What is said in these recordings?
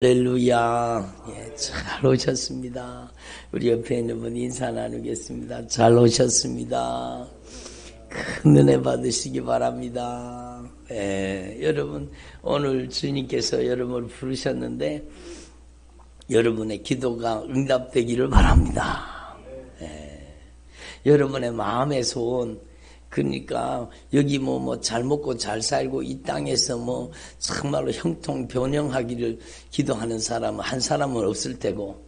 할렐루야. 예, 잘 오셨습니다. 우리 옆에 있는 분 인사 나누겠습니다. 잘 오셨습니다. 큰 은혜 받으시기 바랍니다. 예, 여러분 오늘 주님께서 여러분을 부르셨는데 여러분의 기도가 응답되기를 바랍니다. 예, 여러분의 마음의 소원, 그러니까 여기 잘 먹고 잘 살고 이 땅에서 정말로 형통 변형하기를 기도하는 사람은 한 사람은 없을 테고,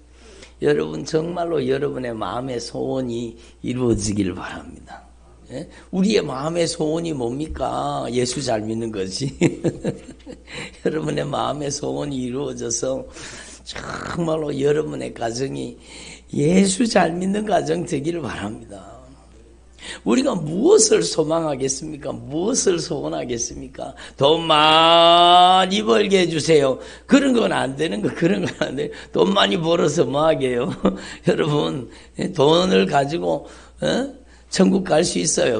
여러분 정말로 여러분의 마음의 소원이 이루어지기를 바랍니다. 예? 우리의 마음의 소원이 뭡니까? 예수 잘 믿는 거지. 여러분의 마음의 소원이 이루어져서 정말로 여러분의 가정이 예수 잘 믿는 가정 되기를 바랍니다. 우리가 무엇을 소망하겠습니까? 무엇을 소원하겠습니까? 돈 많이 벌게 해주세요. 그런 건 안 되는 거, 그런 건 안 돼요. 돈 많이 벌어서 뭐 하게요? 여러분, 돈을 가지고, 천국 갈 수 있어요?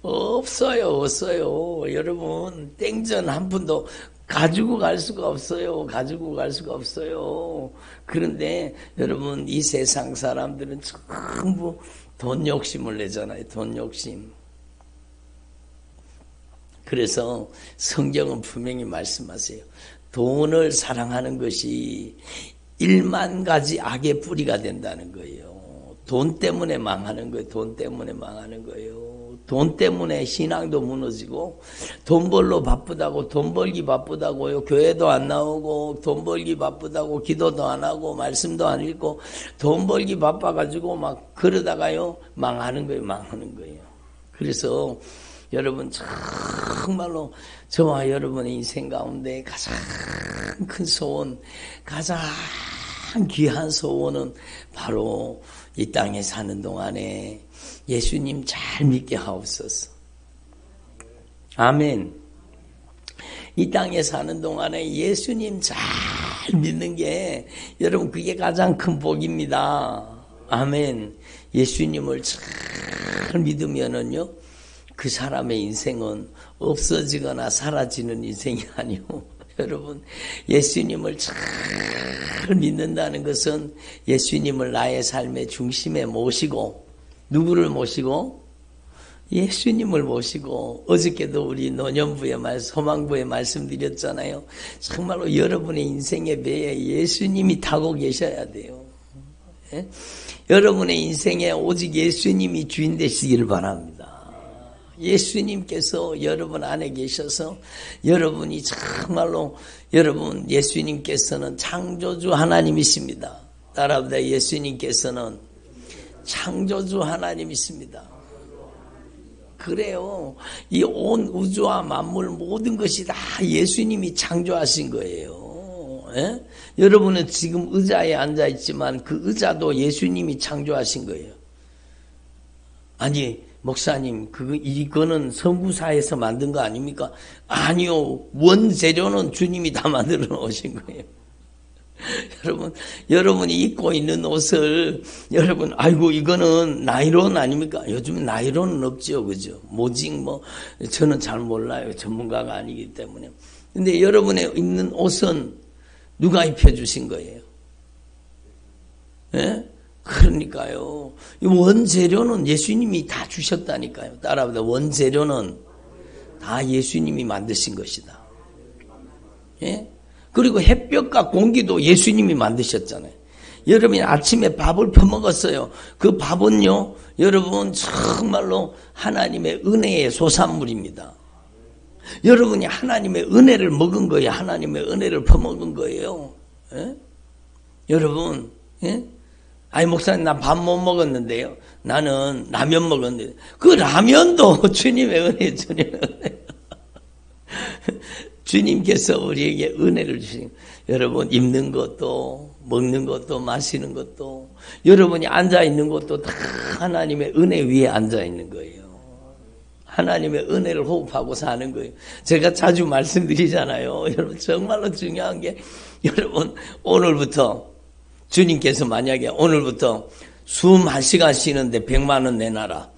없어요? 없어요. 여러분, 땡전 한 푼도 가지고 갈 수가 없어요. 가지고 갈 수가 없어요. 그런데 여러분, 이 세상 사람들은 전부 돈 욕심을 내잖아요. 돈 욕심. 그래서 성경은 분명히 말씀하세요. 돈을 사랑하는 것이 1만 가지 악의 뿌리가 된다는 거예요. 돈 때문에 망하는 거예요. 돈 때문에 망하는 거예요. 돈 때문에 신앙도 무너지고, 돈 벌러 바쁘다고, 돈 벌기 바쁘다고요. 교회도 안 나오고, 돈 벌기 바쁘다고, 기도도 안 하고, 말씀도 안 읽고, 돈 벌기 바빠가지고 막 그러다가요, 망하는 거예요. 그래서 여러분 정말로 저와 여러분의 인생 가운데 가장 큰 소원, 가장 귀한 소원은 바로 이 땅에 사는 동안에 예수님 잘 믿게 하옵소서. 아멘. 이 땅에 사는 동안에 예수님 잘 믿는 게 여러분 그게 가장 큰 복입니다. 아멘. 예수님을 잘 믿으면은요, 그 사람의 인생은 없어지거나 사라지는 인생이 아니고, 여러분 예수님을 잘 믿는다는 것은 예수님을 나의 삶의 중심에 모시고, 누구를 모시고? 예수님을 모시고. 어저께도 우리 노년부의 소망부에 말씀드렸잖아요. 정말로 여러분의 인생의 배에 예수님이 타고 계셔야 돼요. 예? 여러분의 인생에 오직 예수님이 주인 되시기를 바랍니다. 예수님께서 여러분 안에 계셔서 여러분이 정말로, 여러분 예수님께서는 창조주 하나님이십니다. 따라합니다. 예수님께서는 창조주 하나님이십니다. 그래요. 이 온 우주와 만물 모든 것이 다 예수님이 창조하신 거예요. 예? 여러분은 지금 의자에 앉아있지만 그 의자도 예수님이 창조하신 거예요. 아니 목사님, 이거는 선구사에서 만든 거 아닙니까? 아니요. 원재료는 주님이 다 만들어 놓으신 거예요. 여러분이 입고 있는 옷을, 여러분, 아이고, 이거는 나이론 아닙니까? 요즘은 나이론은 없죠. 그죠? 모직 저는 잘 몰라요. 전문가가 아니기 때문에. 근데 여러분의 입는 옷은 누가 입혀주신 거예요? 예? 그러니까요. 원재료는 예수님이 다 주셨다니까요. 따라합니다. 원재료는 다 예수님이 만드신 것이다. 예? 그리고 햇볕과 공기도 예수님이 만드셨잖아요. 여러분이 아침에 밥을 퍼먹었어요. 그 밥은요, 여러분 정말로 하나님의 은혜의 소산물입니다. 여러분이 하나님의 은혜를 먹은 거예요. 하나님의 은혜를 퍼먹은 거예요. 예? 여러분, 예? 아니 목사님 나 밥 못 먹었는데요. 나는 라면 먹었는데, 그 라면도 주님의 은혜, 주님의 은혜. 주님께서 우리에게 은혜를 주신, 여러분 입는 것도 먹는 것도 마시는 것도, 여러분이 앉아있는 것도 다 하나님의 은혜 위에 앉아있는 거예요. 하나님의 은혜를 호흡하고 사는 거예요. 제가 자주 말씀드리잖아요. 여러분 정말로 중요한 게, 여러분 오늘부터 주님께서 만약에 오늘부터 숨 1시간 쉬는데 100만 원 내놔라.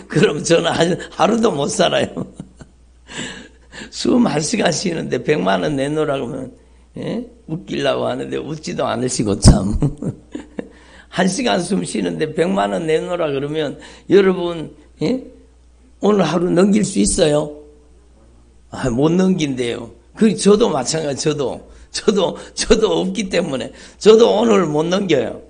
그럼 저는 하루도 못 살아요. 숨 1시간 쉬는데 100만 원 내놓으라고 하면 예? 웃기려고 하는데 웃지도 않으시고 참. 1시간 숨 쉬는데 100만 원 내놓으라 그러면 여러분 예? 오늘 하루 넘길 수 있어요? 못 넘긴대요. 저도 마찬가지. 저도 없기 때문에 저도 오늘 못 넘겨요.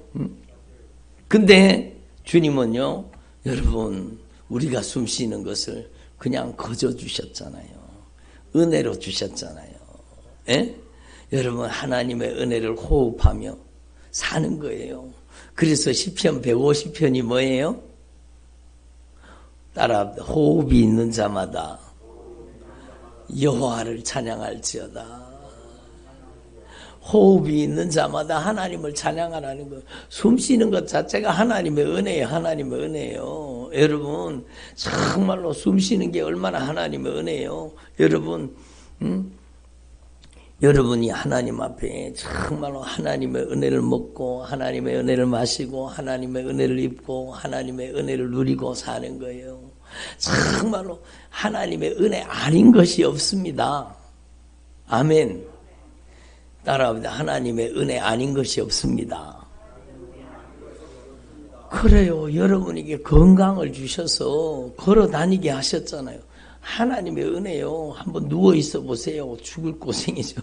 근데 주님은요, 여러분 우리가 숨 쉬는 것을 그냥 거저 주셨잖아요. 은혜로 주셨잖아요. 예? 여러분 하나님의 은혜를 호흡하며 사는 거예요. 그래서 시편 150편이 뭐예요? 따라 호흡이 있는 자마다 여호와를 찬양할지어다. 호흡이 있는 자마다 하나님을 찬양하라는 거. 숨 쉬는 것 자체가 하나님의 은혜예요. 하나님의 은혜예요. 여러분 정말로 숨 쉬는 게 얼마나 하나님의 은혜예요. 여러분 여러분이 하나님 앞에 정말로 하나님의 은혜를 먹고 하나님의 은혜를 마시고 하나님의 은혜를 입고 하나님의 은혜를 누리고 사는 거예요. 정말로 하나님의 은혜 아닌 것이 없습니다. 아멘. 따라합니다. 하나님의 은혜 아닌 것이 없습니다. 그래요. 여러분에게 건강을 주셔서 걸어 다니게 하셨잖아요. 하나님의 은혜요. 한번 누워 있어 보세요. 죽을 고생이죠.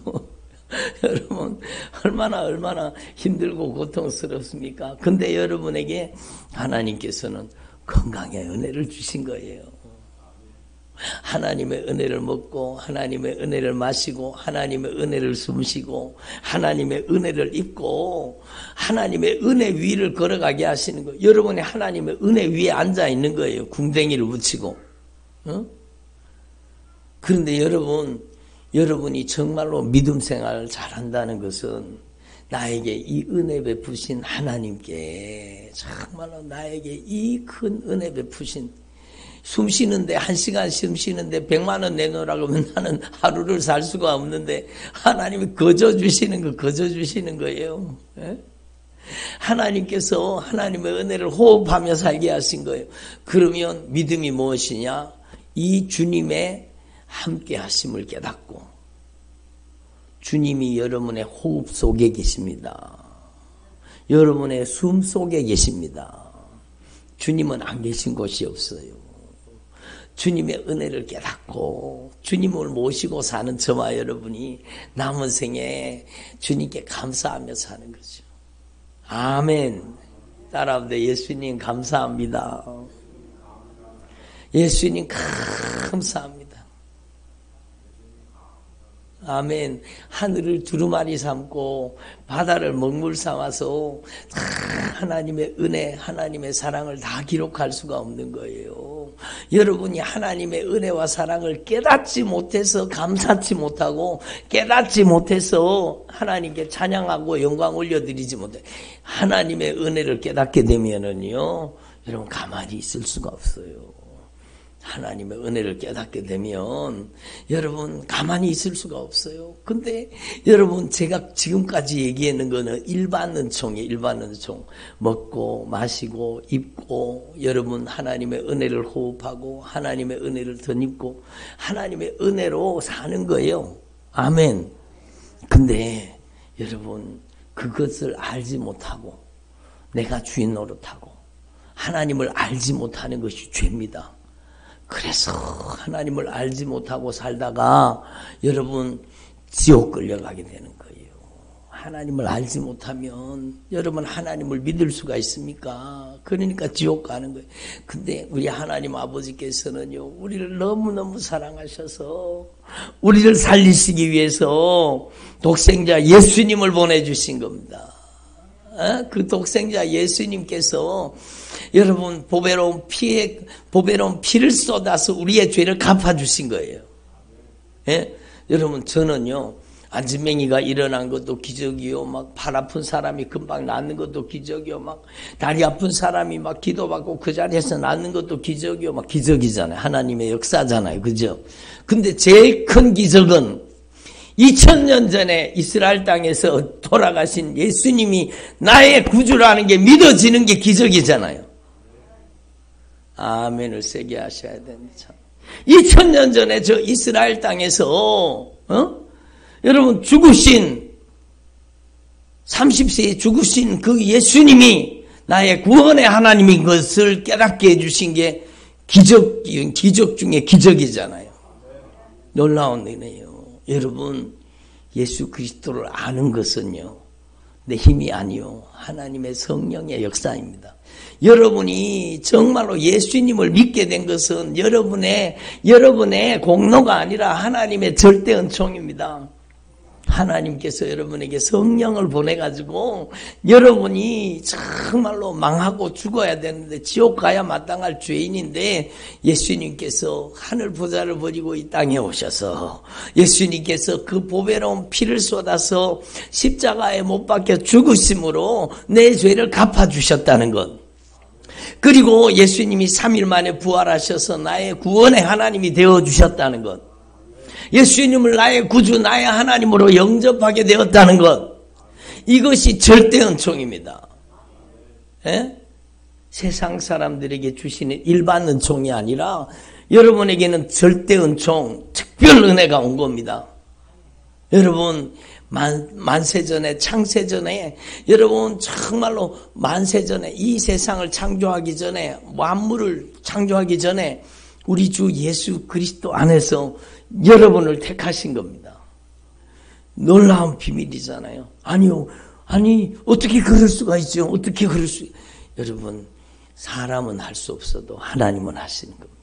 여러분 얼마나 힘들고 고통스럽습니까? 근데 여러분에게 하나님께서는 건강의 은혜를 주신 거예요. 하나님의 은혜를 먹고 하나님의 은혜를 마시고 하나님의 은혜를 숨쉬고 하나님의 은혜를 입고 하나님의 은혜 위를 걸어가게 하시는 거예요. 여러분이 하나님의 은혜 위에 앉아 있는 거예요. 궁뎅이를 붙이고. 그런데 여러분이 정말로 믿음 생활을 잘한다는 것은 나에게 이 은혜 베푸신 하나님께 정말로 나에게 이 큰 은혜 베푸신 숨 쉬는데 1시간 숨 쉬는데 100만 원 내놓으라고 하면 나는 하루를 살 수가 없는데 하나님이 거저 주시는 거예요. 예? 하나님께서 하나님의 은혜를 호흡하며 살게 하신 거예요. 그러면 믿음이 무엇이냐? 이 주님의 함께 하심을 깨닫고 주님이 여러분의 호흡 속에 계십니다. 여러분의 숨 속에 계십니다. 주님은 안 계신 곳이 없어요. 주님의 은혜를 깨닫고 주님을 모시고 사는 저와 여러분이 남은 생에 주님께 감사하며 사는 거죠. 아멘. 따라합니다. 예수님 감사합니다. 예수님 감사합니다. 아멘. 하늘을 두루마리 삼고 바다를 먹물 삼아서 하나님의 은혜, 하나님의 사랑을 다 기록할 수가 없는 거예요. 여러분이 하나님의 은혜와 사랑을 깨닫지 못해서 감사치 못하고 깨닫지 못해서 하나님께 찬양하고 영광 올려드리지 못해. 하나님의 은혜를 깨닫게 되면은요, 여러분 가만히 있을 수가 없어요. 하나님의 은혜를 깨닫게 되면 여러분 가만히 있을 수가 없어요. 근데 여러분 제가 지금까지 얘기하는 거는 일반 은총이에요. 일반 은총. 먹고 마시고 입고 여러분 하나님의 은혜를 호흡하고 하나님의 은혜를 덧입고 하나님의 은혜로 사는 거예요. 아멘. 근데 여러분 그것을 알지 못하고 내가 주인 노릇하고 하나님을 알지 못하는 것이 죄입니다. 그래서 하나님을 알지 못하고 살다가 여러분 지옥 끌려가게 되는 거예요. 하나님을 알지 못하면 여러분 하나님을 믿을 수가 있습니까? 그러니까 지옥 가는 거예요. 근데 우리 하나님 아버지께서는요, 우리를 너무너무 사랑하셔서 우리를 살리시기 위해서 독생자 예수님을 보내주신 겁니다. 그 독생자 예수님께서 여러분 보배로운 피를 쏟아서 우리의 죄를 갚아주신 거예요. 예? 여러분 저는요 안진맹이가 일어난 것도 기적이요, 막 발 아픈 사람이 금방 낫는 것도 기적이요, 막 다리 아픈 사람이 막 기도받고 그 자리에서 낫는 것도 기적이요, 막 기적이잖아요. 하나님의 역사잖아요, 그죠? 근데 제일 큰 기적은 2000년 전에 이스라엘 땅에서 돌아가신 예수님이 나의 구주라는 게 믿어지는 게 기적이잖아요. 아멘을 세게 하셔야 됩니다. 2000년 전에 저 이스라엘 땅에서 여러분 죽으신 30세에 죽으신 그 예수님이 나의 구원의 하나님인 것을 깨닫게 해주신 게 기적 중에 기적이잖아요. 놀라운 은혜예요. 여러분, 예수 그리스도를 아는 것은요, 내 힘이 아니요, 하나님의 성령의 역사입니다. 여러분이 정말로 예수님을 믿게 된 것은 여러분의 공로가 아니라 하나님의 절대 은총입니다. 하나님께서 여러분에게 성령을 보내가지고 여러분이 정말로 망하고 죽어야 되는데 지옥 가야 마땅할 죄인인데 예수님께서 하늘 보좌를 버리고 이 땅에 오셔서 예수님께서 그 보배로운 피를 쏟아서 십자가에 못 박혀 죽으심으로 내 죄를 갚아주셨다는 것, 그리고 예수님이 3일 만에 부활하셔서 나의 구원의 하나님이 되어주셨다는 것, 예수님을 나의 구주, 나의 하나님으로 영접하게 되었다는 것, 이것이 절대 은총입니다. 예? 세상 사람들에게 주시는 일반 은총이 아니라 여러분에게는 절대 은총, 특별 은혜가 온 겁니다. 여러분, 만세전에, 창세전에, 여러분 정말로 만세전에, 이 세상을 창조하기 전에, 만물을 창조하기 전에 우리 주 예수 그리스도 안에서 여러분을 택하신 겁니다. 놀라운 비밀이잖아요. 아니 어떻게 그럴 수가 있죠? 어떻게 그럴 수? 여러분, 사람은 할 수 없어도 하나님은 하시는 겁니다.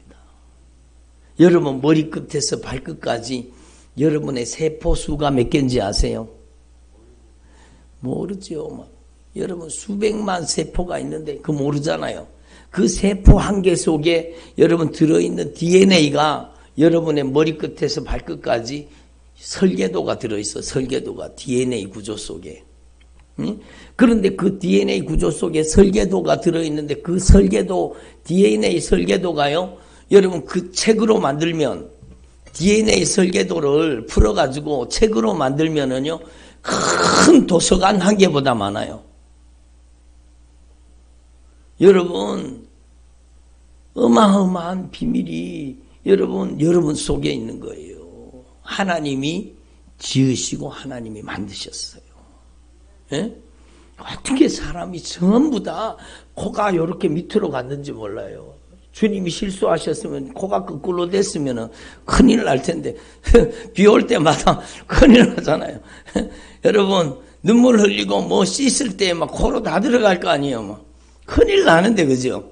여러분 머리끝에서 발끝까지 여러분의 세포 수가 몇 개인지 아세요? 모르죠. 여러분 수백만 세포가 있는데 그거 모르잖아요. 그 세포 한 개 속에 여러분 들어있는 DNA가 여러분의 머리끝에서 발끝까지 설계도가 들어있어. 설계도가 DNA 구조 속에. 그런데 그 DNA 구조 속에 설계도가 들어있는데 그 설계도, DNA 설계도가요, 여러분 그 책으로 만들면, DNA 설계도를 풀어가지고 책으로 만들면은요, 큰 도서관 한 개보다 많아요. 여러분, 어마어마한 비밀이 여러분 속에 있는 거예요. 하나님이 지으시고 하나님이 만드셨어요. 예? 어떻게 사람이 전부 다 코가 이렇게 밑으로 갔는지 몰라요. 주님이 실수하셨으면 코가 거꾸로 됐으면 큰일 날 텐데 비 올 때마다 큰일 나잖아요. 여러분 눈물 흘리고 뭐 씻을 때 막 코로 다 들어갈 거 아니에요. 막. 큰일 나는데 그죠?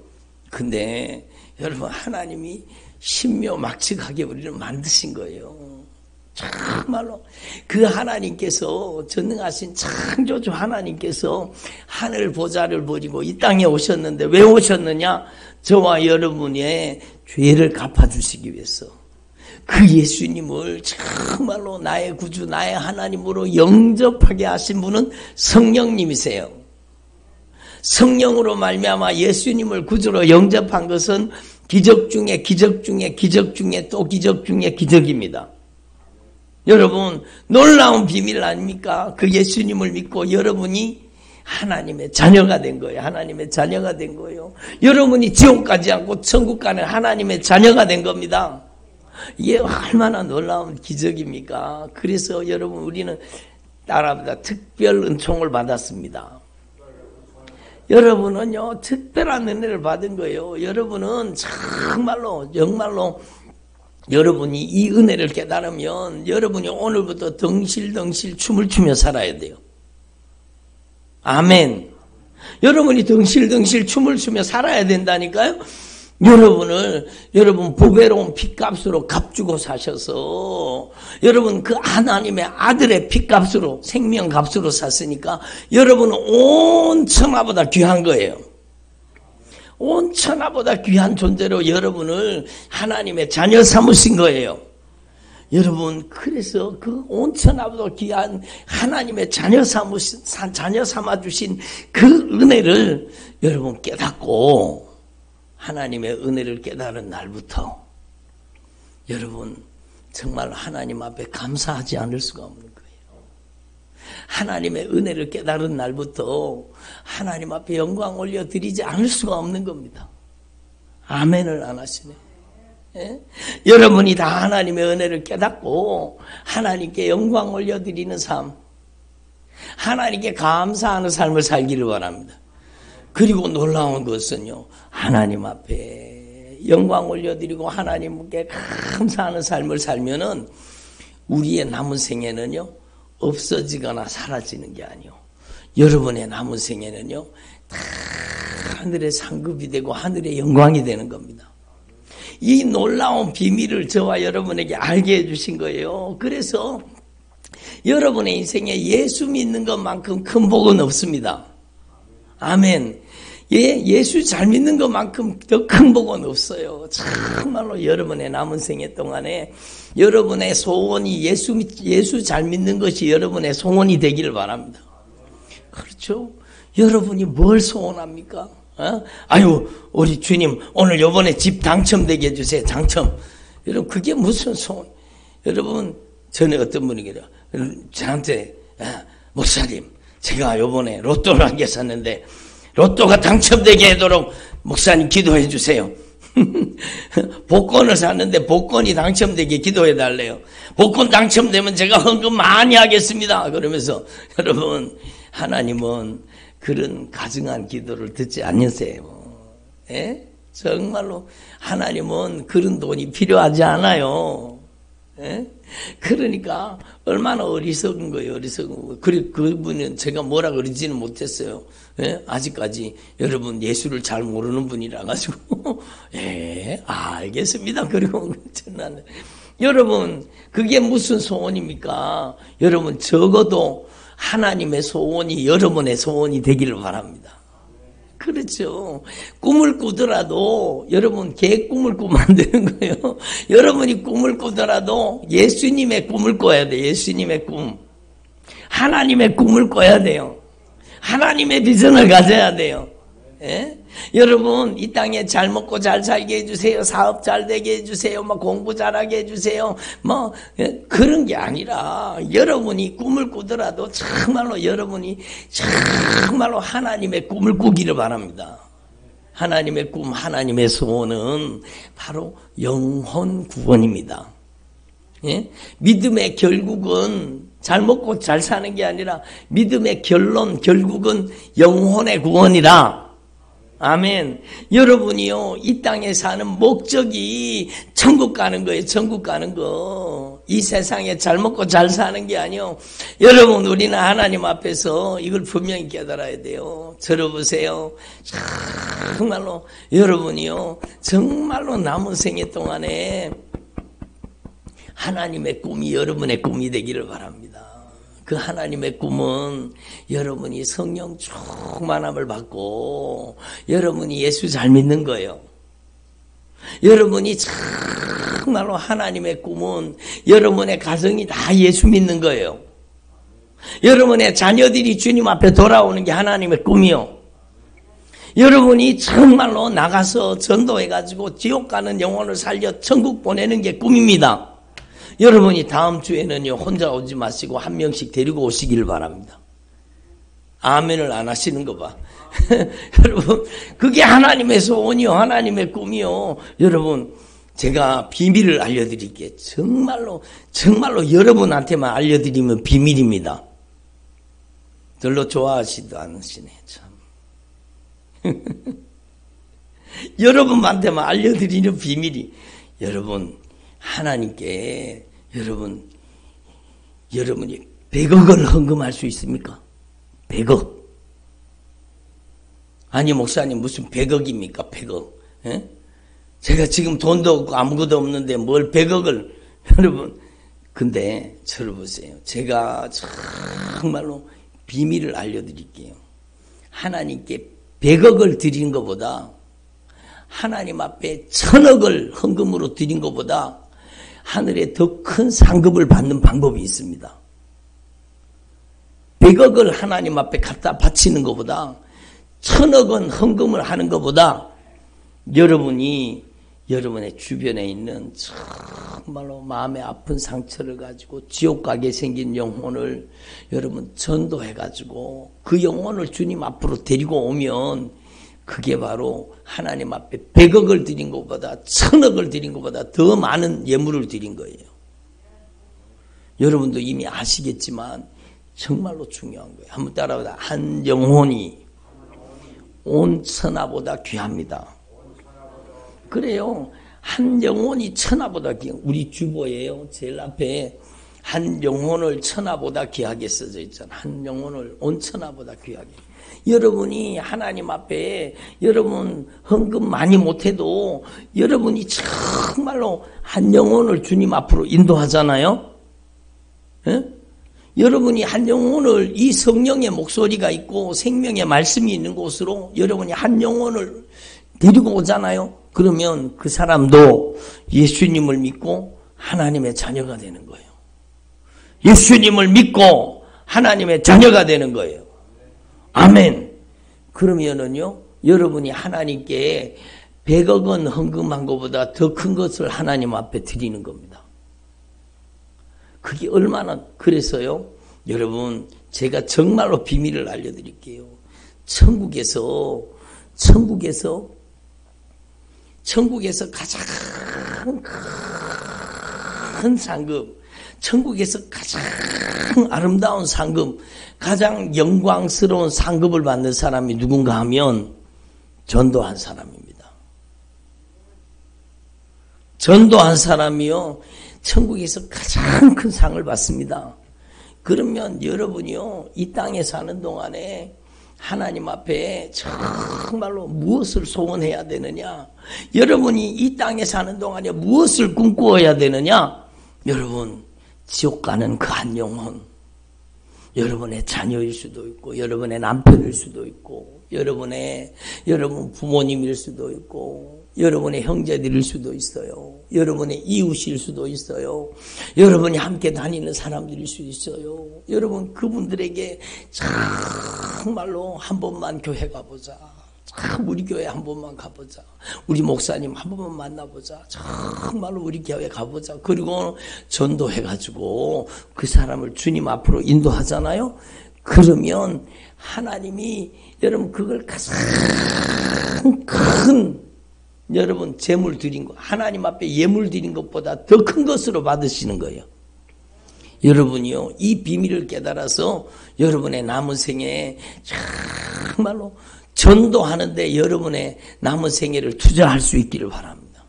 근데 여러분 하나님이 신묘막측하게 우리를 만드신 거예요. 정말로 그 하나님께서, 전능하신 창조주 하나님께서 하늘 보좌를 버리고 이 땅에 오셨는데 왜 오셨느냐? 저와 여러분의 죄를 갚아주시기 위해서. 그 예수님을 정말로 나의 구주, 나의 하나님으로 영접하게 하신 분은 성령님이세요. 성령으로 말미암아 예수님을 구주로 영접한 것은 기적 중에 기적 중에 기적 중에 또 기적 중에 기적입니다. 여러분 놀라운 비밀 아닙니까? 그 예수님을 믿고 여러분이 하나님의 자녀가 된 거예요. 하나님의 자녀가 된 거예요. 여러분이 지옥 가지 않고 천국 가는 하나님의 자녀가 된 겁니다. 이게 얼마나 놀라운 기적입니까? 그래서 여러분 우리는 따라합니다. 특별 은총을 받았습니다. 여러분은요 특별한 은혜를 받은 거예요. 여러분은 정말로 여러분이 이 은혜를 깨달으면 여러분이 오늘부터 덩실덩실 춤을 추며 살아야 돼요. 아멘. 여러분이 덩실덩실 춤을 추며 살아야 된다니까요. 여러분 보배로운 핏값으로 값주고 사셔서 여러분 그 하나님의 아들의 핏값으로 생명값으로 샀으니까 여러분은 온 천하보다 귀한 거예요. 온 천하보다 귀한 존재로 여러분을 하나님의 자녀 삼으신 거예요. 여러분 그래서 그 온 천하보다 귀한 하나님의 자녀 삼아주신 그 은혜를 여러분 깨닫고 하나님의 은혜를 깨달은 날부터 여러분 정말 하나님 앞에 감사하지 않을 수가 없는 거예요. 하나님의 은혜를 깨달은 날부터 하나님 앞에 영광 올려드리지 않을 수가 없는 겁니다. 아멘을 안 하시네. 예? 여러분이 다 하나님의 은혜를 깨닫고 하나님께 영광 올려드리는 삶, 하나님께 감사하는 삶을 살기를 바랍니다. 그리고 놀라운 것은요, 하나님 앞에 영광 올려드리고 하나님께 감사하는 삶을 살면은 우리의 남은 생애는요, 없어지거나 사라지는 게 아니요, 여러분의 남은 생애는요, 다 하늘의 상급이 되고 하늘의 영광이 되는 겁니다. 이 놀라운 비밀을 저와 여러분에게 알게 해주신 거예요. 그래서 여러분의 인생에 예수 믿는 것만큼 큰 복은 없습니다. 아멘. 예수 잘 믿는 것만큼 더 큰 복은 없어요. 정말로 여러분의 남은 생애 동안에 여러분의 소원이 예수 잘 믿는 것이 여러분의 소원이 되기를 바랍니다. 그렇죠? 여러분이 뭘 소원합니까? 아유, 우리 주님 오늘 요번에 집 당첨되게 해주세요. 당첨. 여러분, 그게 무슨 소원? 여러분, 전에 어떤 분이 그래요. 저한테, 목사님, 제가 요번에 로또를 한 개 샀는데 로또가 당첨되게 하도록 목사님 기도해 주세요. 복권을 샀는데 복권이 당첨되게 기도해 달래요. 복권 당첨되면 제가 헌금 많이 하겠습니다. 그러면서 여러분, 하나님은 그런 가증한 기도를 듣지 않으세요. 예? 정말로 하나님은 그런 돈이 필요하지 않아요. 예? 그러니까 얼마나 어리석은 거예요. 어리석은 거. 그분은 제가 뭐라 그러지는 못했어요. 예? 아직까지 여러분 예수를 잘 모르는 분이라 가지고 예, 알겠습니다. 그리고 저는 여러분, 그게 무슨 소원입니까? 여러분, 적어도 하나님의 소원이 여러분의 소원이 되기를 바랍니다. 그렇죠. 꿈을 꾸더라도 여러분 개 꿈을 꾸면 안 되는 거예요. 여러분이 꿈을 꾸더라도 예수님의 꿈을 꿔야 돼요. 예수님의 꿈. 하나님의 꿈을 꿔야 돼요. 하나님의 비전을 가져야 돼요. 예? 여러분, 이 땅에 잘 먹고 잘 살게 해주세요. 사업 잘 되게 해주세요. 공부 잘하게 해주세요. 그런 게 아니라 여러분이 꿈을 꾸더라도 정말로 여러분이 정말로 하나님의 꿈을 꾸기를 바랍니다. 하나님의 꿈, 하나님의 소원은 바로 영혼 구원입니다. 예? 믿음의 결국은 잘 먹고 잘 사는 게 아니라 믿음의 결국은 영혼의 구원이라. 아멘. 여러분이요, 이 땅에 사는 목적이 천국 가는 거예요. 천국 가는 거. 이 세상에 잘 먹고 잘 사는 게 아니요. 여러분, 우리는 하나님 앞에서 이걸 분명히 깨달아야 돼요. 들어보세요. 정말로 여러분이요, 정말로 남은 생애 동안에 하나님의 꿈이 여러분의 꿈이 되기를 바랍니다. 그 하나님의 꿈은 여러분이 성령 충만함을 받고 여러분이 예수 잘 믿는 거예요. 여러분이 정말로 하나님의 꿈은 여러분의 가정이 다 예수 믿는 거예요. 여러분의 자녀들이 주님 앞에 돌아오는 게 하나님의 꿈이요. 여러분이 정말로 나가서 전도해가지고 지옥 가는 영혼을 살려 천국 보내는 게 꿈입니다. 여러분이 다음 주에는요, 혼자 오지 마시고 한 명씩 데리고 오시기를 바랍니다. 아멘을 안 하시는 거 봐. 여러분, 그게 하나님의 소원이요, 하나님의 꿈이요. 여러분, 제가 비밀을 알려드릴게요. 정말로 여러분한테만 알려드리면 비밀입니다. 별로 좋아하시도 않으시네, 참. 여러분한테만 알려드리는 비밀이, 여러분, 하나님께 여러분이 100억을 헌금할 수 있습니까? 100억. 아니, 목사님, 무슨 100억입니까? 100억. 예? 제가 지금 돈도 없고 아무것도 없는데 뭘 100억을. 여러분, 근데 저를 보세요. 제가 정말로 비밀을 알려드릴게요. 하나님께 100억을 드린 것보다 하나님 앞에 1000억을 헌금으로 드린 것보다 하늘에 더 큰 상급을 받는 방법이 있습니다. 100억을 하나님 앞에 갖다 바치는 것보다 1000억은 헌금을 하는 것보다 여러분이 여러분의 주변에 있는 정말로 마음에 아픈 상처를 가지고 지옥 가게 생긴 영혼을 여러분 전도해가지고 그 영혼을 주님 앞으로 데리고 오면 그게 바로 하나님 앞에 100억을 드린 것보다 1000억을 드린 것보다 더 많은 예물을 드린 거예요. 여러분도 이미 아시겠지만 정말로 중요한 거예요. 한번 따라보자. 한 영혼이 온 천하보다 귀합니다. 그래요. 한 영혼이 천하보다 귀한, 우리 주보예요. 제일 앞에 한 영혼을 천하보다 귀하게 써져 있잖아요. 한 영혼을 온 천하보다 귀하게. 여러분이 하나님 앞에 여러분 헌금 많이 못해도 여러분이 정말로 한 영혼을 주님 앞으로 인도하잖아요. 예? 여러분이 한 영혼을, 이 성령의 목소리가 있고 생명의 말씀이 있는 곳으로 여러분이 한 영혼을 데리고 오잖아요. 그러면 그 사람도 예수님을 믿고 하나님의 자녀가 되는 거예요. 예수님을 믿고 하나님의 자녀가 되는 거예요. 아멘. 그러면은요, 여러분이 하나님께 100억 원 헌금한 것보다 더 큰 것을 하나님 앞에 드리는 겁니다. 그게 얼마나, 그래서요, 여러분, 제가 정말로 비밀을 알려드릴게요. 천국에서 가장 큰 상급, 천국에서 가장 아름다운 상급, 가장 영광스러운 상급을 받는 사람이 누군가 하면 전도한 사람입니다. 전도한 사람이요, 천국에서 가장 큰 상을 받습니다. 그러면 여러분이요, 이 땅에 사는 동안에 하나님 앞에 정말로 무엇을 소원해야 되느냐? 여러분이 이 땅에 사는 동안에 무엇을 꿈꾸어야 되느냐? 여러분, 지옥 가는 그 한 영혼, 여러분의 자녀일 수도 있고, 여러분의 남편일 수도 있고, 여러분 부모님일 수도 있고, 여러분의 형제들일 수도 있어요. 여러분의 이웃일 수도 있어요. 여러분이 함께 다니는 사람들일 수도 있어요. 여러분 그분들에게 정말로 한 번만 교회 가보자. 우리 교회 한 번만 가보자. 우리 목사님 한 번만 만나보자. 정말로 우리 교회 가보자. 그리고 전도해가지고 그 사람을 주님 앞으로 인도하잖아요. 그러면 하나님이 여러분 그걸 가장 큰 여러분 재물 드린 거, 하나님 앞에 예물 드린 것보다 더 큰 것으로 받으시는 거예요. 여러분이요, 이 비밀을 깨달아서 여러분의 남은 생에 정말로 전도하는데 여러분의 남은 생애를 투자할 수 있기를 바랍니다.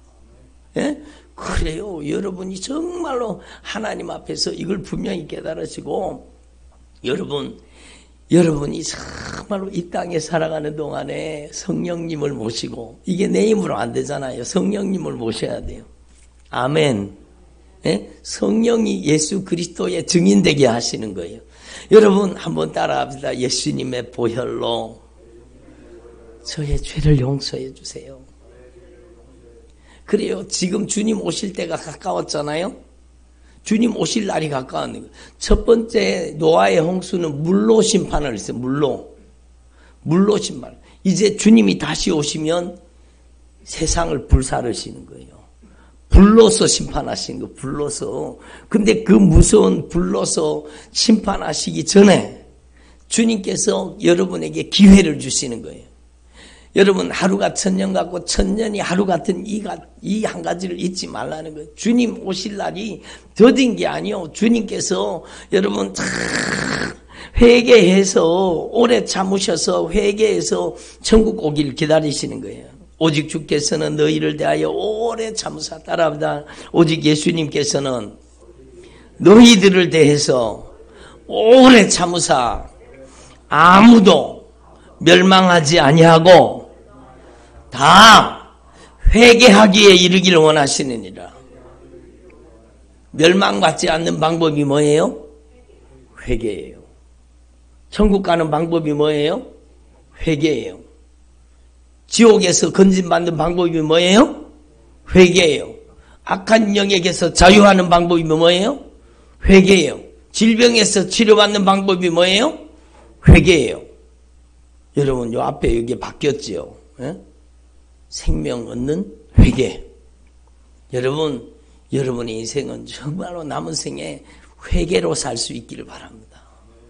예? 그래요. 여러분이 정말로 하나님 앞에서 이걸 분명히 깨달으시고, 여러분이 정말로 이 땅에 살아가는 동안에 성령님을 모시고, 이게 내 힘으로 안 되잖아요. 성령님을 모셔야 돼요. 아멘. 예? 성령이 예수 그리스도의 증인되게 하시는 거예요. 여러분 한번 따라합시다. 예수님의 보혈로 저의 죄를 용서해 주세요. 그래요. 지금 주님 오실 때가 가까웠잖아요. 주님 오실 날이 가까운 거예요. 첫 번째 노아의 홍수는 물로 심판을 했어요. 물로 심판. 이제 주님이 다시 오시면 세상을 불사르시는 거예요. 불로서 심판하시는 거, 불로서. 근데 그 무서운 불로서 심판하시기 전에 주님께서 여러분에게 기회를 주시는 거예요. 여러분 하루가 천년 같고 천년이 하루 같은 이 한 가지를 잊지 말라는 거예요. 주님 오실 날이 더딘 게 아니요. 주님께서 여러분 다 회개해서 오래 참으셔서 회개해서 천국 오길 기다리시는 거예요. 오직 주께서는 너희를 대하여 오래 참으사, 따라합니다. 오직 예수님께서는 너희들을 대해서 오래 참으사 아무도 멸망하지 아니하고 다 회개하기에 이르기를 원하시느니라. 멸망받지 않는 방법이 뭐예요? 회개예요. 천국 가는 방법이 뭐예요? 회개예요. 지옥에서 건진받는 방법이 뭐예요? 회개예요. 악한 영에게서 자유하는 방법이 뭐예요? 회개예요. 질병에서 치료받는 방법이 뭐예요? 회개예요. 여러분 요 앞에 여기 바뀌었지요. 예? 생명 얻는 회개. 여러분의 인생은 정말로 남은 생에 회개로 살 수 있기를 바랍니다.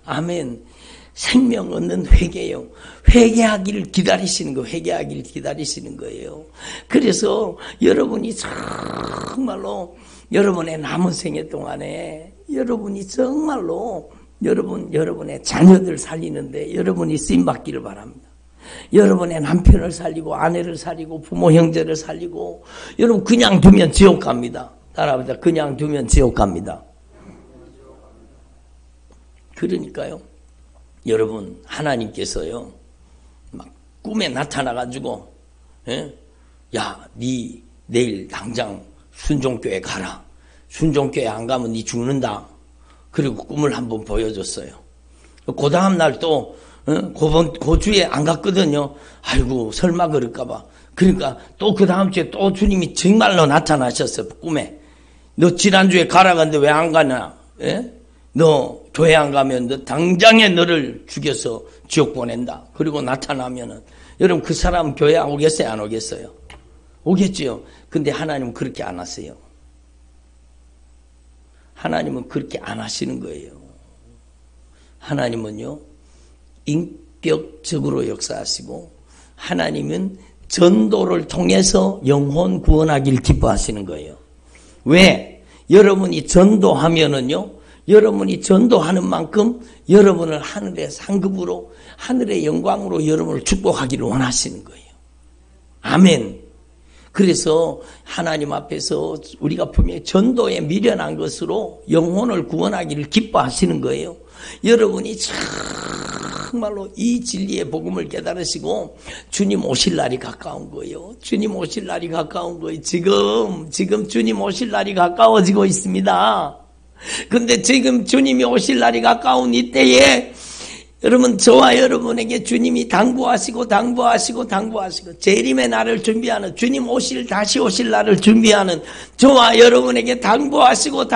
아멘. 생명 얻는 회개요. 회개하기를 기다리시는 거, 회개하기를 기다리시는 거예요. 그래서 여러분이 정말로 여러분의 남은 생애 동안에 여러분이 정말로 여러분의 자녀들 살리는데 여러분이 쓰임받기를 바랍니다. 여러분의 남편을 살리고 아내를 살리고 부모 형제를 살리고 여러분 그냥 두면 지옥 갑니다. 따라합니다. 그냥 두면 지옥 갑니다. 그러니까요. 여러분 하나님께서요. 막 꿈에 나타나가지고 야, 네 내일 당장 순종교회 가라. 순종교회 안 가면 네 죽는다. 그리고 꿈을 한번 보여줬어요. 그 다음 날 또 그 주에 안 갔거든요. 아이고 설마 그럴까봐. 그러니까 또 그 다음 주에 또 주님이 정말로 나타나셨어요. 꿈에. 너 지난주에 가라 갔는데 왜 안 가냐. 너 교회 안 가면 너 당장에 너를 죽여서 지옥 보낸다. 그리고 나타나면은 여러분 그 사람 교회 오겠어요? 안 오겠어요? 오겠지요. 근데 하나님은 그렇게 안 하세요. 하나님은 그렇게 안 하시는 거예요. 하나님은요, 인격적으로 역사하시고, 하나님은 전도를 통해서 영혼 구원하기를 기뻐하시는 거예요. 왜? 여러분이 전도하면은요, 여러분이 전도하는 만큼 여러분을 하늘의 상급으로, 하늘의 영광으로 여러분을 축복하기를 원하시는 거예요. 아멘. 그래서 하나님 앞에서 우리가 분명히 전도에 미련한 것으로 영혼을 구원하기를 기뻐하시는 거예요. 여러분이 정말로 이 진리의 복음을 깨달으시고 주님 오실 날이 가까운 거예요. 주님 오실 날이 가까운 거예요. 지금 주님 오실 날이 가까워지고 있습니다. 근데 지금 주님이 오실 날이 가까운 이때에 여러분 저와 여러분에게 주님이 당부하시고 재림의 날을 준비하는 주님 다시 오실 날을 준비하는 저와 여러분에게 당부하시는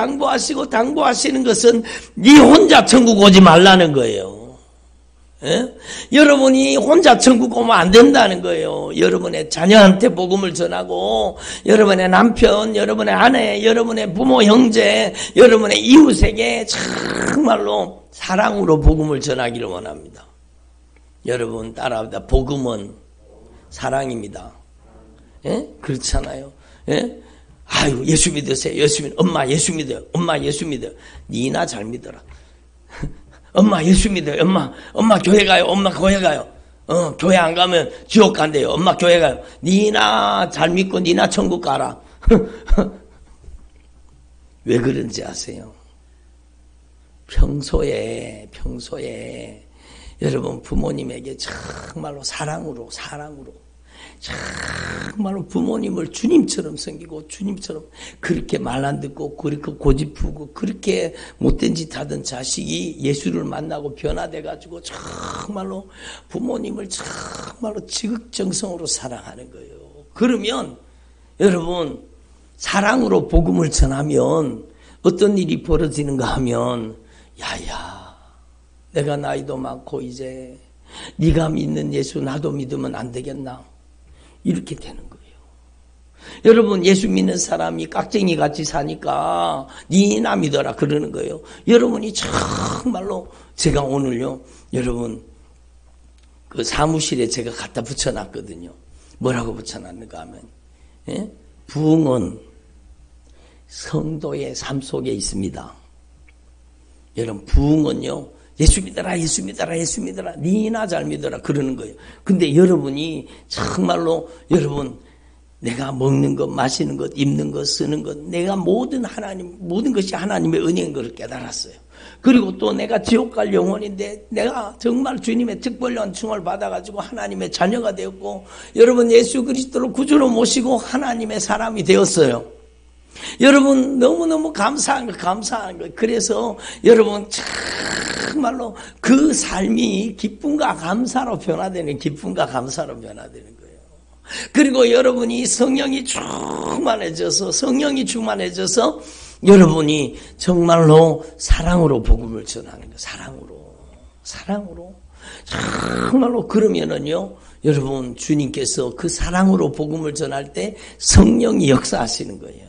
것은 네 혼자 천국 오지 말라는 거예요. 여러분이 혼자 천국 오면 안 된다는 거예요. 여러분의 자녀한테 복음을 전하고 여러분의 남편, 여러분의 아내, 여러분의 부모, 형제, 여러분의 이웃에게 정말로 사랑으로 복음을 전하기를 원합니다. 여러분 따라합니다. 복음은 사랑입니다. 그렇잖아요. 아유 예수 믿으세요. 엄마 예수 믿어요. 엄마 예수 믿어요. 니나 잘 믿어라. 엄마 예수 믿어요. 엄마 교회 가요. 엄마 교회 가요. 교회 안 가면 지옥 간대요. 엄마 교회 가요. 니나 잘 믿고 니나 천국 가라. 왜 그런지 아세요? 평소에 여러분 부모님에게 정말로 사랑으로 정말로 부모님을 주님처럼 섬기고 주님처럼 그렇게 말 안 듣고 그렇게 고집부고 그렇게 못된 짓 하던 자식이 예수를 만나고 변화돼 가지고 정말로 부모님을 정말로 지극정성으로 사랑하는 거예요. 그러면 여러분 사랑으로 복음을 전하면 어떤 일이 벌어지는가 하면 야야 내가 나이도 많고 이제 네가 믿는 예수 나도 믿으면 안 되겠나 이렇게 되는 거예요. 여러분 예수 믿는 사람이 깍쟁이 같이 사니까 니나 믿어라 그러는 거예요. 여러분이 정말로 제가 오늘요 여러분 그 사무실에 제가 갖다 붙여놨거든요. 뭐라고 붙여놨는가 하면 부흥은 성도의 삶 속에 있습니다. 여러분 부흥은요 예수 믿어라 니나 잘 믿어라 그러는 거예요. 근데 여러분이 정말로 여러분 내가 먹는 것 마시는 것 입는 것 쓰는 것 내가 모든 것이 하나님의 은혜인 것을 깨달았어요. 그리고 또 내가 지옥 갈 영혼인데 내가 정말 주님의 특별 연충을 받아가지고 하나님의 자녀가 되었고 여러분 예수 그리스도를 구주로 모시고 하나님의 사람이 되었어요. 여러분 너무너무 감사한 거. 그래서 여러분 정말로 그 삶이 기쁨과 감사로 변화되는 거예요. 그리고 여러분이 성령이 충만해져서 여러분이 정말로 사랑으로 복음을 전하는 거예요. 사랑으로 정말로 그러면은요 여러분 주님께서 그 사랑으로 복음을 전할 때 성령이 역사하시는 거예요.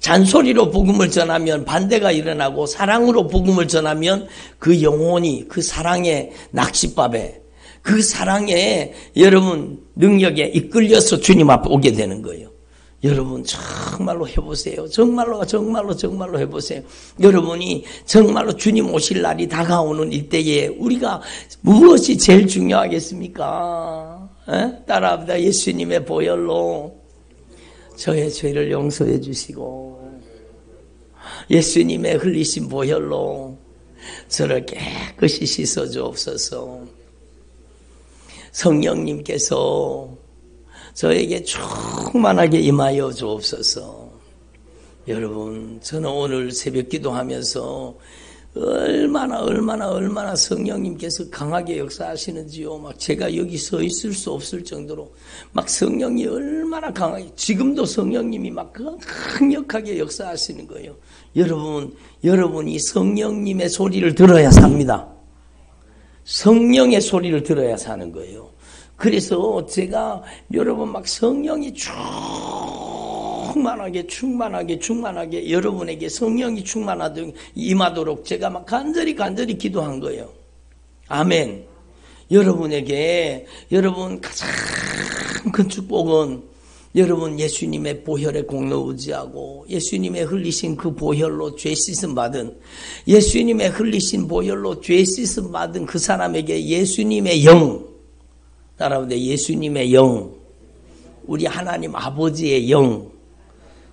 잔소리로 복음을 전하면 반대가 일어나고 사랑으로 복음을 전하면 그 영혼이 그 사랑의 낚싯밥에 그 사랑의 여러분 능력에 이끌려서 주님 앞에 오게 되는 거예요. 여러분 정말로 해보세요. 정말로 해보세요. 여러분이 정말로 주님 오실 날이 다가오는 이때에 우리가 무엇이 제일 중요하겠습니까? 따라합니다. 예수님의 보혈로 저의 죄를 용서해 주시고 예수님의 흘리신 보혈로 저를 깨끗이 씻어 주옵소서. 성령님께서 저에게 충만하게 임하여 주옵소서. 여러분, 저는 오늘 새벽 기도하면서 얼마나 성령님께서 강하게 역사하시는지요. 막 제가 여기 서 있을 수 없을 정도로 막 성령이 얼마나 강하게, 지금도 성령님이 막 강력하게 역사하시는 거예요. 여러분이 성령님의 소리를 들어야 삽니다. 성령의 소리를 들어야 사는 거예요. 그래서 제가 여러분 막 성령이 충만하게 여러분에게 성령이 충만하도록 임하도록 제가 막 간절히 기도한 거예요. 아멘. 여러분에게 여러분 가장 큰 축복은 여러분 예수님의 보혈의 공로 의지하고 예수님의 흘리신 그 보혈로 죄 씻음 받은 예수님의 흘리신 보혈로 죄 씻음 받은 그 사람에게 예수님의 영, 따라오는데 예수님의 영, 우리 하나님 아버지의 영,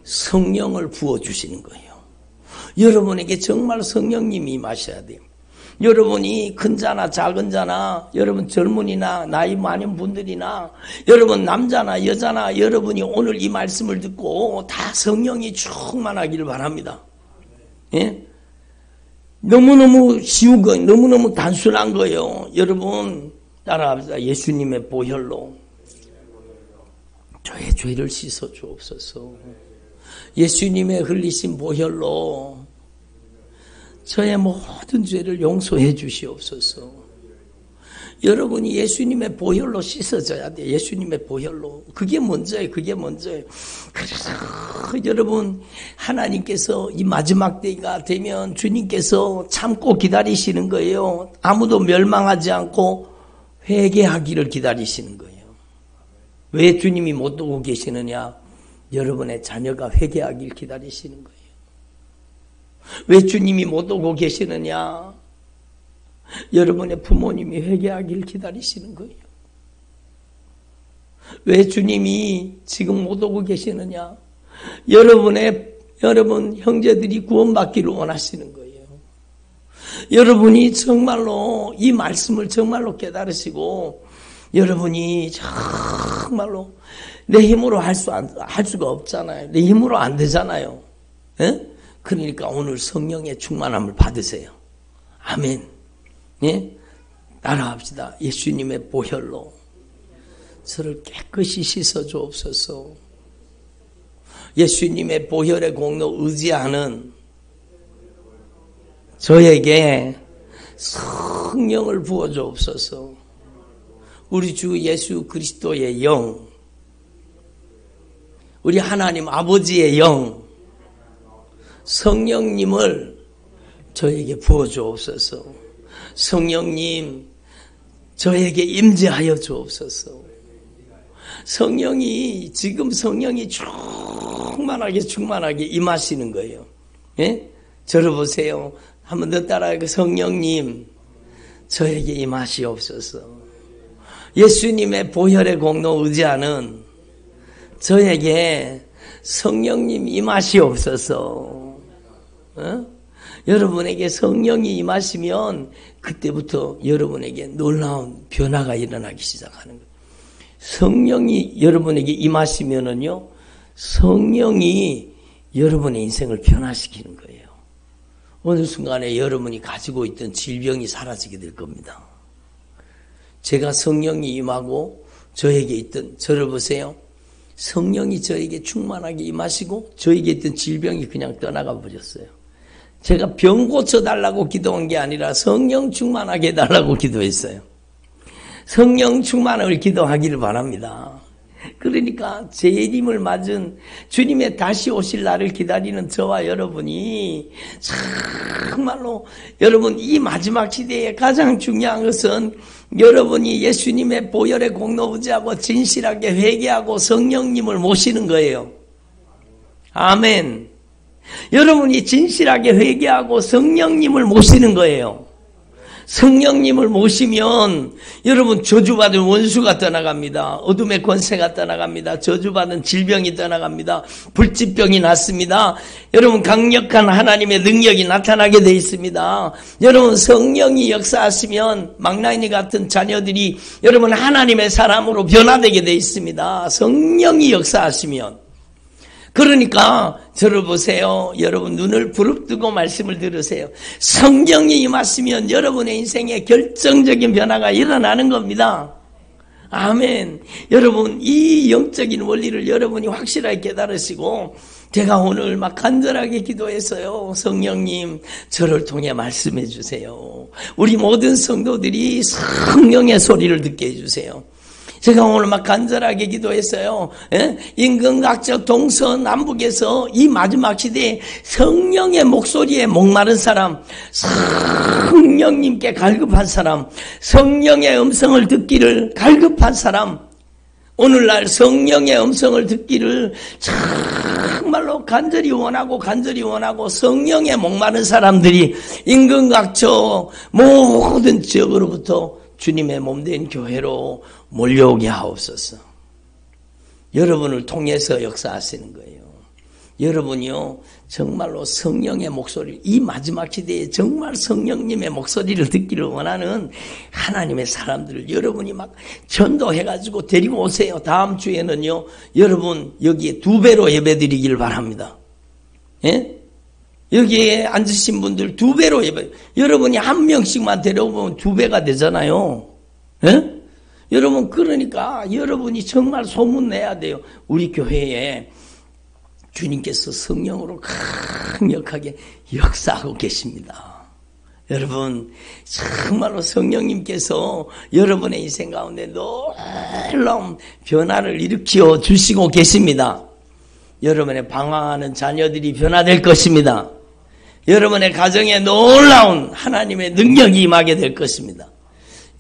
성령을 부어주시는 거예요. 여러분에게 정말 성령님이 임하셔야 돼요. 여러분이 큰 자나 작은 자나 여러분 젊은이나 나이 많은 분들이나 여러분 남자나 여자나 여러분이 오늘 이 말씀을 듣고 다 성령이 충만하기를 바랍니다. 예? 너무너무 쉬운 거, 너무너무 단순한 거예요. 여러분 따라합시다. 예수님의 보혈로 저의 죄를 씻어 주옵소서. 예수님의 흘리신 보혈로 저의 모든 죄를 용서해 주시옵소서. 여러분이 예수님의 보혈로 씻어져야 돼요. 예수님의 보혈로. 그게 먼저예요. 그래서 여러분 하나님께서 이 마지막 때가 되면 주님께서 참고 기다리시는 거예요. 아무도 멸망하지 않고 회개하기를 기다리시는 거예요. 왜 주님이 못 오고 계시느냐? 여러분의 자녀가 회개하길 기다리시는 거예요. 왜 주님이 못 오고 계시느냐? 여러분의 부모님이 회개하길 기다리시는 거예요. 왜 주님이 지금 못 오고 계시느냐? 여러분 형제들이 구원받기를 원하시는 거예요. 여러분이 정말로 이 말씀을 정말로 깨달으시고 여러분이 정말로 내 힘으로 할 수가 없잖아요. 내 힘으로 안 되잖아요. 예? 그러니까 오늘 성령의 충만함을 받으세요. 아멘. 예? 따라합시다. 예수님의 보혈로 저를 깨끗이 씻어 주옵소서. 예수님의 보혈의 공로 의지하는 저에게 성령을 부어 주옵소서. 우리 주 예수 그리스도의 영, 우리 하나님 아버지의 영, 성령님을 저에게 부어 주옵소서. 성령님 저에게 임재하여 주옵소서. 지금 성령이 충만하게 임하시는 거예요. 예? 저를 보세요. 한번 더 따라하고 성령님 저에게 임하시옵소서. 예수님의 보혈의 공로 의지하는 저에게 성령님 임하시옵소서. 여러분에게 성령이 임하시면 그때부터 여러분에게 놀라운 변화가 일어나기 시작하는 거예요. 성령이 여러분에게 임하시면은요, 성령이 여러분의 인생을 변화시키는 거예요. 어느 순간에 여러분이 가지고 있던 질병이 사라지게 될 겁니다. 제가 성령이 임하고 저에게 있던, 저를 보세요. 성령이 저에게 충만하게 임하시고 저에게 있던 질병이 그냥 떠나가 버렸어요. 제가 병 고쳐달라고 기도한 게 아니라 성령 충만하게 해달라고 기도했어요. 성령 충만을 기도하기를 바랍니다. 그러니까 재림을 맞은 주님의 다시 오실 날을 기다리는 저와 여러분이 정말로 여러분 이 마지막 시대에 가장 중요한 것은 여러분이 예수님의 보혈의 공로 의지하고 진실하게 회개하고 성령님을 모시는 거예요. 아멘. 여러분이 진실하게 회개하고 성령님을 모시는 거예요. 성령님을 모시면 여러분 저주받은 원수가 떠나갑니다. 어둠의 권세가 떠나갑니다. 저주받은 질병이 떠나갑니다. 불치병이 낫습니다. 여러분 강력한 하나님의 능력이 나타나게 돼 있습니다. 여러분 성령이 역사하시면 망나니 같은 자녀들이 여러분 하나님의 사람으로 변화되게 돼 있습니다. 성령이 역사하시면. 그러니까 저를 보세요. 여러분 눈을 부릅뜨고 말씀을 들으세요. 성령이 임하시면 여러분의 인생에 결정적인 변화가 일어나는 겁니다. 아멘. 여러분 이 영적인 원리를 여러분이 확실하게 깨달으시고 제가 오늘 막 간절하게 기도했어요. 성령님 저를 통해 말씀해 주세요. 우리 모든 성도들이 성령의 소리를 듣게 해주세요. 제가 오늘 막 간절하게 기도했어요. 임금각적 동서남북에서 이 마지막 시대에 성령의 목소리에 목마른 사람, 성령님께 갈급한 사람, 성령의 음성을 듣기를 갈급한 사람, 오늘날 성령의 음성을 듣기를 정말로 간절히 원하고 성령의 목마른 사람들이 임금각적 모든 지역으로부터 주님의 몸된 교회로 몰려오게 하옵소서. 여러분을 통해서 역사하시는 거예요. 여러분이요 정말로 성령의 목소리, 이 마지막 시대에 정말 성령님의 목소리를 듣기를 원하는 하나님의 사람들을 여러분이 막 전도해가지고 데리고 오세요. 다음 주에는요 여러분 여기에 2배로 예배드리길 바랍니다. 예? 여기에 앉으신 분들 2배로 예배. 여러분이 1명씩만 데려오면 2배가 되잖아요. 예? 여러분 그러니까 여러분이 정말 소문내야 돼요. 우리 교회에 주님께서 성령으로 강력하게 역사하고 계십니다. 여러분 정말로 성령님께서 여러분의 인생 가운데 놀라운 변화를 일으켜 주시고 계십니다. 여러분의 방황하는 자녀들이 변화될 것입니다. 여러분의 가정에 놀라운 하나님의 능력이 임하게 될 것입니다.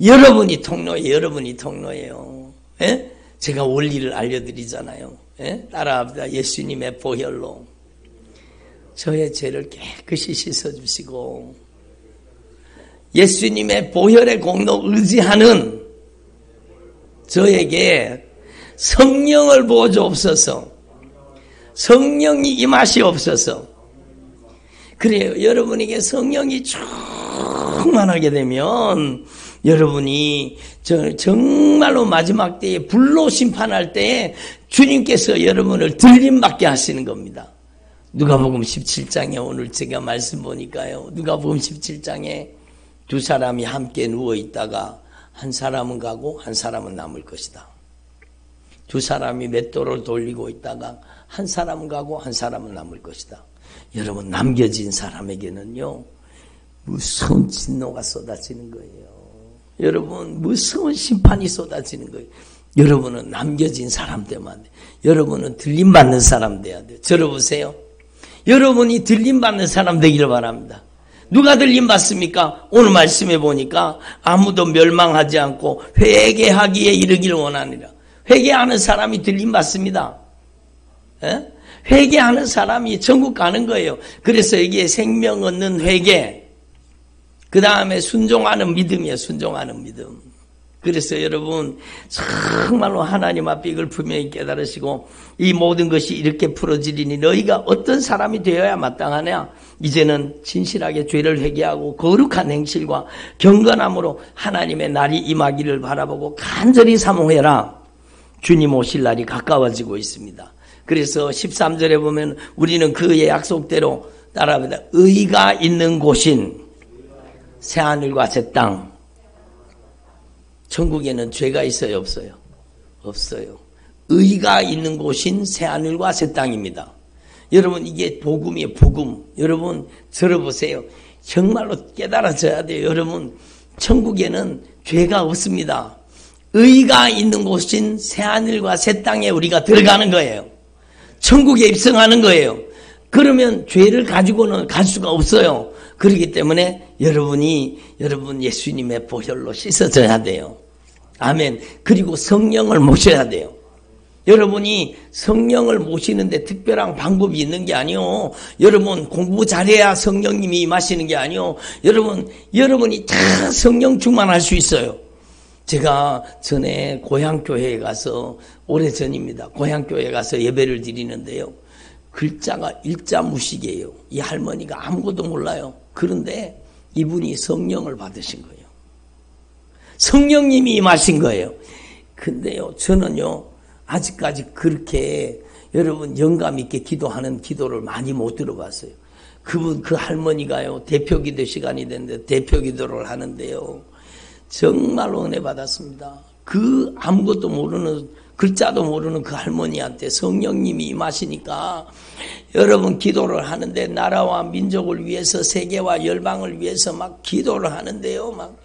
여러분이 통로예요. 예? 제가 원리를 알려드리잖아요. 예? 따라합니다. 예수님의 보혈로 저의 죄를 깨끗이 씻어주시고 예수님의 보혈의 공로 의지하는 저에게 성령을 부어주옵소서. 성령이 임하시옵소서. 그래요. 여러분에게 성령이 충만하게 되면 여러분이 정말로 마지막 때에 불로 심판할 때에 주님께서 여러분을 들림받게 하시는 겁니다. 누가복음 17장에 오늘 제가 말씀 보니까요. 누가복음 17장에 2사람이 함께 누워있다가 한 사람은 가고 한 사람은 남을 것이다. 2사람이 맷돌을 돌리고 있다가 한 사람은 가고 한 사람은 남을 것이다. 여러분 남겨진 사람에게는요 무서운 진노가 쏟아지는 거예요. 여러분 무서운 심판이 쏟아지는 거예요. 여러분은 남겨진 사람 되면 안 돼요. 여러분은 들림받는 사람 돼야 돼요. 들어보세요. 여러분이 들림받는 사람 되기를 바랍니다. 누가 들림받습니까? 오늘 말씀해 보니까 아무도 멸망하지 않고 회개하기에 이르기를 원하니라. 회개하는 사람이 들림받습니다. 에? 회개하는 사람이 천국 가는 거예요. 그래서 여기에 생명 얻는 회개, 그 다음에 순종하는 믿음이에요. 순종하는 믿음. 그래서 여러분 정말로 하나님 앞에 이걸 분명히 깨달으시고 이 모든 것이 이렇게 풀어지리니 너희가 어떤 사람이 되어야 마땅하냐. 이제는 진실하게 죄를 회개하고 거룩한 행실과 경건함으로 하나님의 날이 임하기를 바라보고 간절히 사모해라. 주님 오실 날이 가까워지고 있습니다. 그래서 13절에 보면 우리는 그의 약속대로 따라합니다. 의가 있는 곳인 새하늘과 새 땅. 천국에는 죄가 있어요, 없어요? 없어요. 의가 있는 곳인 새하늘과 새 땅입니다. 여러분 이게 복음이에요, 복음. 여러분 들어보세요. 정말로 깨달아져야 돼요. 여러분 천국에는 죄가 없습니다. 의가 있는 곳인 새하늘과 새 땅에 우리가 들어가는 거예요. 천국에 입성하는 거예요. 그러면 죄를 가지고는 갈 수가 없어요. 그렇기 때문에 여러분 예수님의 보혈로 씻어져야 돼요. 아멘. 그리고 성령을 모셔야 돼요. 여러분이 성령을 모시는데 특별한 방법이 있는 게 아니요. 여러분 공부 잘해야 성령님이 임하시는 게 아니요. 여러분이 다 성령 충만할 수 있어요. 제가 전에 고향교회에 가서, 오래전입니다. 고향교회에 가서 예배를 드리는데요. 글자가 일자무식이에요. 이 할머니가 아무것도 몰라요. 그런데 이분이 성령을 받으신 거예요. 성령님이 임하신 거예요. 근데요, 저는요, 아직까지 그렇게 여러분 영감 있게 기도하는 기도를 많이 못 들어봤어요. 그 할머니가요, 대표 기도 시간이 됐는데 대표 기도를 하는데요. 정말로 은혜 받았습니다. 그 아무것도 모르는, 글자도 모르는 그 할머니한테 성령님이 임하시니까 여러분 기도를 하는데 나라와 민족을 위해서, 세계와 열방을 위해서 막 기도를 하는데요. 막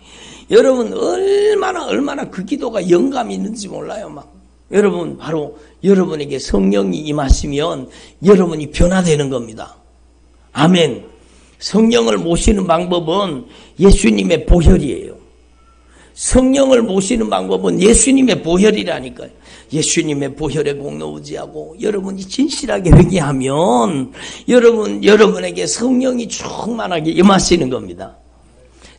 여러분 얼마나 그 기도가 영감이 있는지 몰라요. 막 여러분, 바로 여러분에게 성령이 임하시면 여러분이 변화되는 겁니다. 아멘. 성령을 모시는 방법은 예수님의 보혈이에요. 성령을 모시는 방법은 예수님의 보혈이라니까요. 예수님의 보혈의 공로 의지하고 여러분이 진실하게 회개하면 여러분에게 성령이 충만하게 임하시는 겁니다.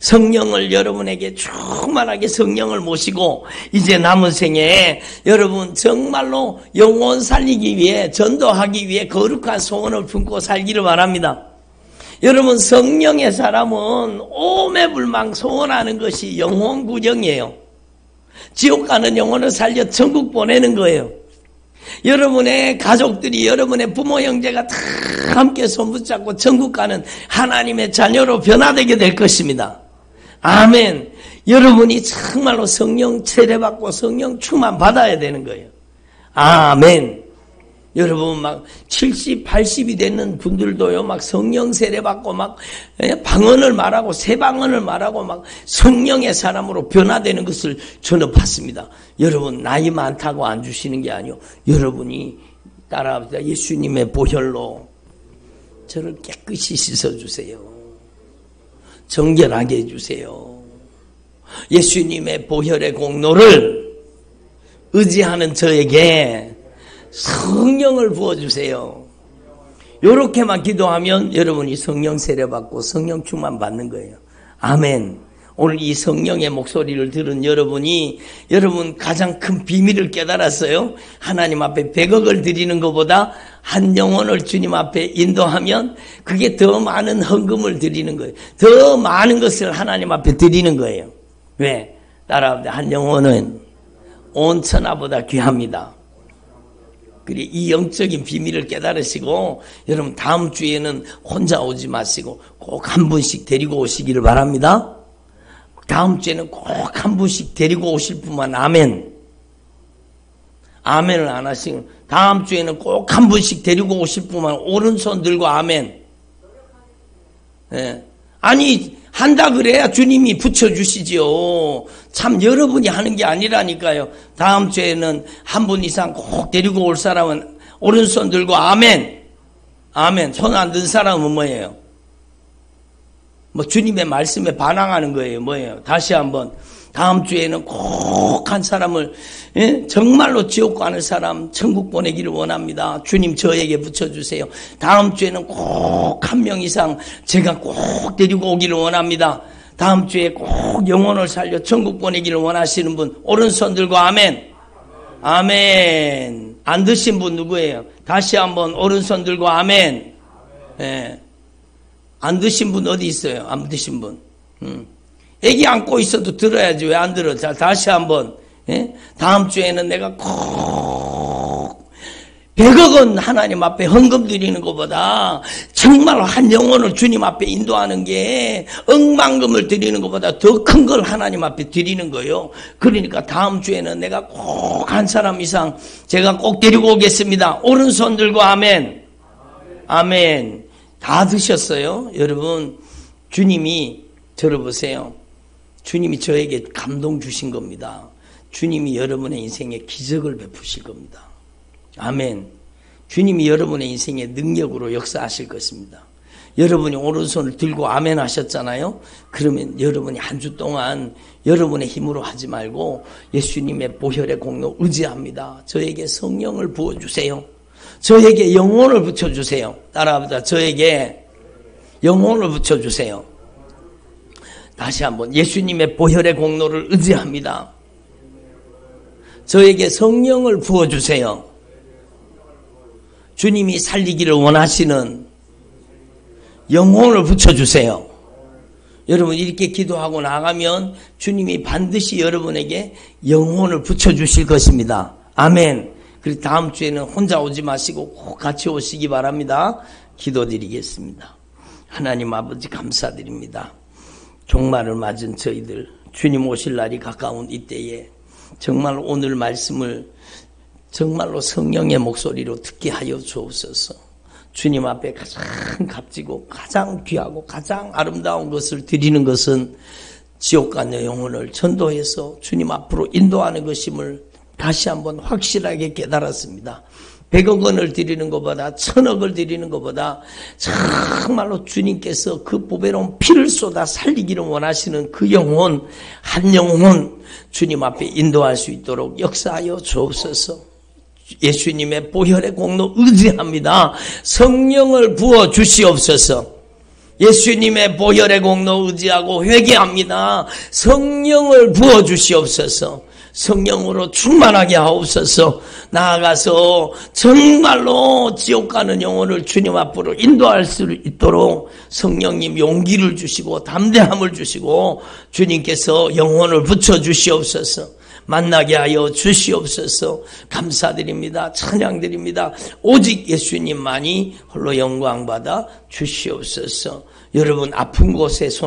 성령을 여러분에게 충만하게 성령을 모시고 이제 남은 생에 여러분 정말로 영혼 살리기 위해, 전도하기 위해 거룩한 소원을 품고 살기를 바랍니다. 여러분, 성령의 사람은 오매불망 소원하는 것이 영혼 구정이에요. 지옥 가는 영혼을 살려 천국 보내는 거예요. 여러분의 가족들이, 여러분의 부모 형제가 다 함께 손붙잡고 천국 가는 하나님의 자녀로 변화되게 될 것입니다. 아멘. 여러분이 정말로 성령 세례받고 성령 충만 받아야 되는 거예요. 아멘. 여러분 막 70, 80이 되는 분들도요, 막 성령 세례받고 막 방언을 말하고 새 방언을 말하고 막 성령의 사람으로 변화되는 것을 저는 봤습니다. 여러분 나이 많다고 안 주시는 게 아니요. 여러분이 따라합시다. 예수님의 보혈로 저를 깨끗이 씻어주세요. 정결하게 해주세요. 예수님의 보혈의 공로를 의지하는 저에게 성령을 부어주세요. 이렇게만 기도하면 여러분이 성령 세례받고 성령 충만 받는 거예요. 아멘. 오늘 이 성령의 목소리를 들은 여러분 가장 큰 비밀을 깨달았어요. 하나님 앞에 100억을 드리는 것보다 한 영혼을 주님 앞에 인도하면 그게 더 많은 헌금을 드리는 거예요. 더 많은 것을 하나님 앞에 드리는 거예요. 왜? 따라합니다. 한 영혼은 온 천하보다 귀합니다. 그래, 이 영적인 비밀을 깨달으시고 여러분 다음 주에는 혼자 오지 마시고 꼭 한 분씩 데리고 오시기를 바랍니다. 다음 주에는 꼭 한 분씩 데리고 오실 분만 아멘. 아멘을 안 하시면 다음 주에는 꼭 한 분씩 데리고 오실 분만 오른손 들고 아멘. 예. 아니 한다 그래야 주님이 붙여주시지요. 참 여러분이 하는 게 아니라니까요. 다음 주에는 한 분 이상 꼭 데리고 올 사람은 오른손 들고 아멘. 아멘. 손 안 든 사람은 뭐예요? 뭐 주님의 말씀에 반항하는 거예요. 뭐예요? 다시 한번 다음 주에는 꼭 한 사람을 정말로 지옥 가는 사람 천국 보내기를 원합니다. 주님 저에게 붙여주세요. 다음 주에는 꼭 한 명 이상 제가 꼭 데리고 오기를 원합니다. 다음 주에 꼭 영혼을 살려 천국 보내기를 원하시는 분 오른손 들고 아멘. 아멘. 안 드신 분 누구예요? 다시 한번 오른손 들고 아멘. 예. 안 드신 분 어디 있어요? 안 드신 분. 애기 안고 있어도 들어야지. 왜 안 들어? 자, 다시 한번. 예? 다음 주에는 내가 꼭 100억 원 하나님 앞에 헌금 드리는 것보다 정말 한 영혼을 주님 앞에 인도하는 게 억만금을 드리는 것보다 더 큰 걸 하나님 앞에 드리는 거예요. 그러니까 다음 주에는 내가 꼭 한 사람 이상 제가 꼭 데리고 오겠습니다. 오른손 들고 아멘. 아멘. 다 드셨어요? 여러분, 주님이 들어보세요. 주님이 저에게 감동 주신 겁니다. 주님이 여러분의 인생에 기적을 베푸실 겁니다. 아멘. 주님이 여러분의 인생에 능력으로 역사하실 것입니다. 여러분이 오른손을 들고 아멘 하셨잖아요. 그러면 여러분이 한 주 동안 여러분의 힘으로 하지 말고 예수님의 보혈의 공로 의지합니다. 저에게 성령을 부어주세요. 저에게 영혼을 붙여주세요. 따라합니다. 저에게 영혼을 붙여주세요. 다시 한번 예수님의 보혈의 공로를 의지합니다. 저에게 성령을 부어주세요. 주님이 살리기를 원하시는 영혼을 붙여주세요. 여러분 이렇게 기도하고 나가면 주님이 반드시 여러분에게 영혼을 붙여주실 것입니다. 아멘. 그리고 다음 주에는 혼자 오지 마시고 꼭 같이 오시기 바랍니다. 기도드리겠습니다. 하나님 아버지 감사드립니다. 종말을 맞은 저희들 주님 오실 날이 가까운 이때에 정말 오늘 말씀을 정말로 성령의 목소리로 듣게 하여 주옵소서. 주님 앞에 가장 값지고 가장 귀하고 가장 아름다운 것을 드리는 것은 지옥 가는 영혼을 전도해서 주님 앞으로 인도하는 것임을 다시 한번 확실하게 깨달았습니다. 100억 원을 드리는 것보다 1000억을 드리는 것보다 정말로 주님께서 그 보배로운 피를 쏟아 살리기를 원하시는 그 영혼 한 영혼 주님 앞에 인도할 수 있도록 역사하여 주옵소서. 예수님의 보혈의 공로 의지합니다. 성령을 부어 주시옵소서. 예수님의 보혈의 공로 의지하고 회개합니다. 성령을 부어 주시옵소서. 성령으로 충만하게 하옵소서. 나아가서 정말로 지옥 가는 영혼을 주님 앞으로 인도할 수 있도록 성령님 용기를 주시고 담대함을 주시고 주님께서 영혼을 붙여 주시옵소서. 만나게 하여 주시옵소서. 감사드립니다. 찬양드립니다. 오직 예수님만이 홀로 영광받아 주시옵소서. 여러분 아픈 곳에 손